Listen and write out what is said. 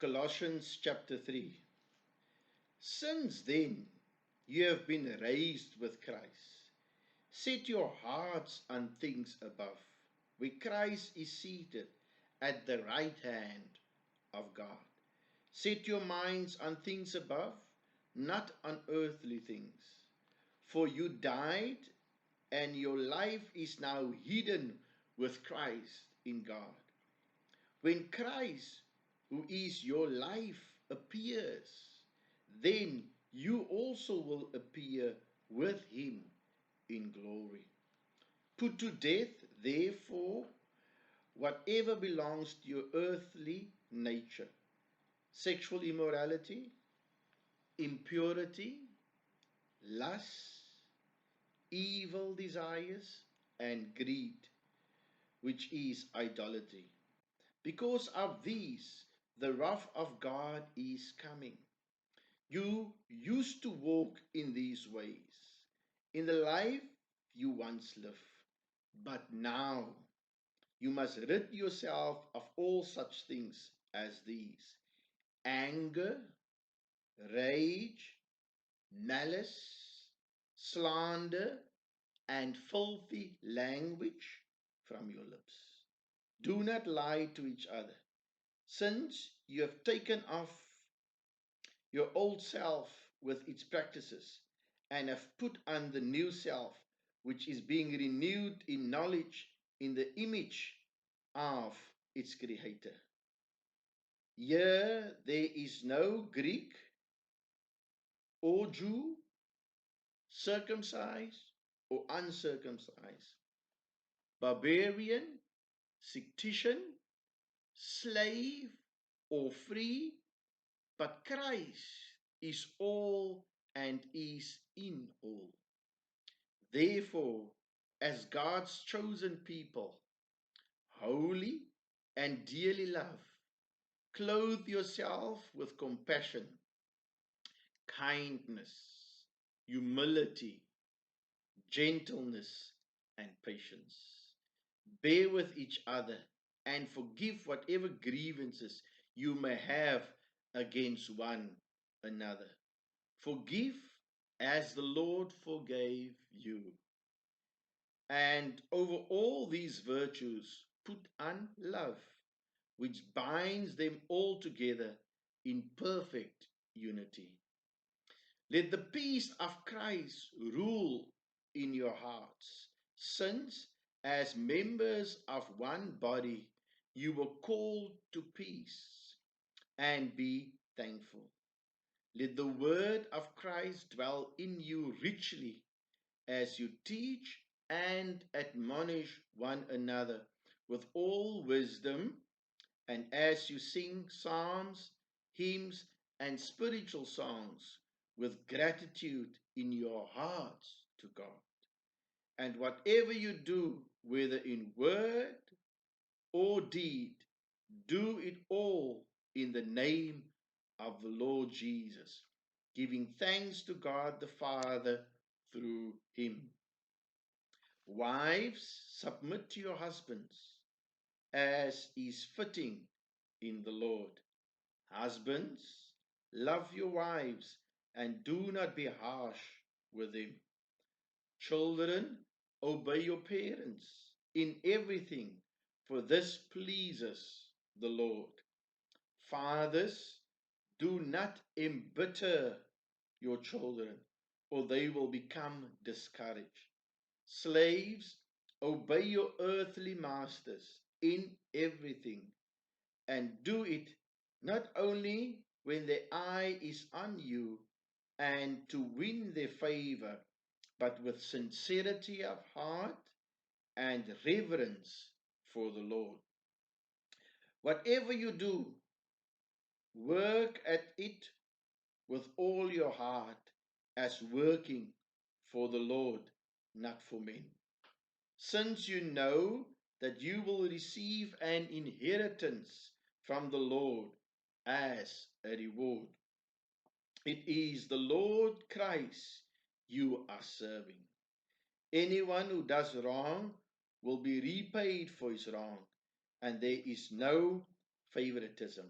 Colossians chapter 3. Since then you have been raised with Christ. Set your hearts on things above, where Christ is seated at the right hand of God. Set your minds on things above, not on earthly things. For you died, and your life is now hidden with Christ in God. When Christ, who is your life, appears, then you also will appear with him in glory. Put to death, therefore, whatever belongs to your earthly nature: sexual immorality, impurity, lust, evil desires, and greed, which is idolatry. Because of these, the wrath of God is coming. You used to walk in these ways in the life you once lived, but now you must rid yourself of all such things as these: anger, rage, malice, slander, and filthy language from your lips. Do not lie to each other, since you have taken off your old self with its practices and have put on the new self, which is being renewed in knowledge in the image of its creator. Here there is no Greek or Jew, circumcised or uncircumcised, barbarian, Scythian, slave or free, but Christ is all and is in all. Therefore, as God's chosen people, holy and dearly loved, clothe yourself with compassion, kindness, humility, gentleness, and patience. Bear with each other and forgive whatever grievances you may have against one another. Forgive as the Lord forgave you. And over all these virtues, put on love, which binds them all together in perfect unity. Let the peace of Christ rule in your hearts, since, as members of one body, you were called to peace, and be thankful. Let the word of Christ dwell in you richly as you teach and admonish one another with all wisdom, and as you sing psalms, hymns, and spiritual songs with gratitude in your hearts to God. And whatever you do, whether in word or deed, do it all in the name of the Lord Jesus, giving thanks to God the Father through him. Wives, submit to your husbands as is fitting in the Lord. Husbands, love your wives and do not be harsh with them. Children, obey your parents in everything, for this pleases the Lord. Fathers, do not embitter your children, or they will become discouraged. Slaves, obey your earthly masters in everything, and do it not only when their eye is on you and to win their favor, but with sincerity of heart and reverence for the Lord. Whatever you do, work at it with all your heart, as working for the Lord, not for men, since you know that you will receive an inheritance from the Lord as a reward. It is the Lord Christ you are serving. Anyone who does wrong will be repaid for his wrong, and there is no favoritism.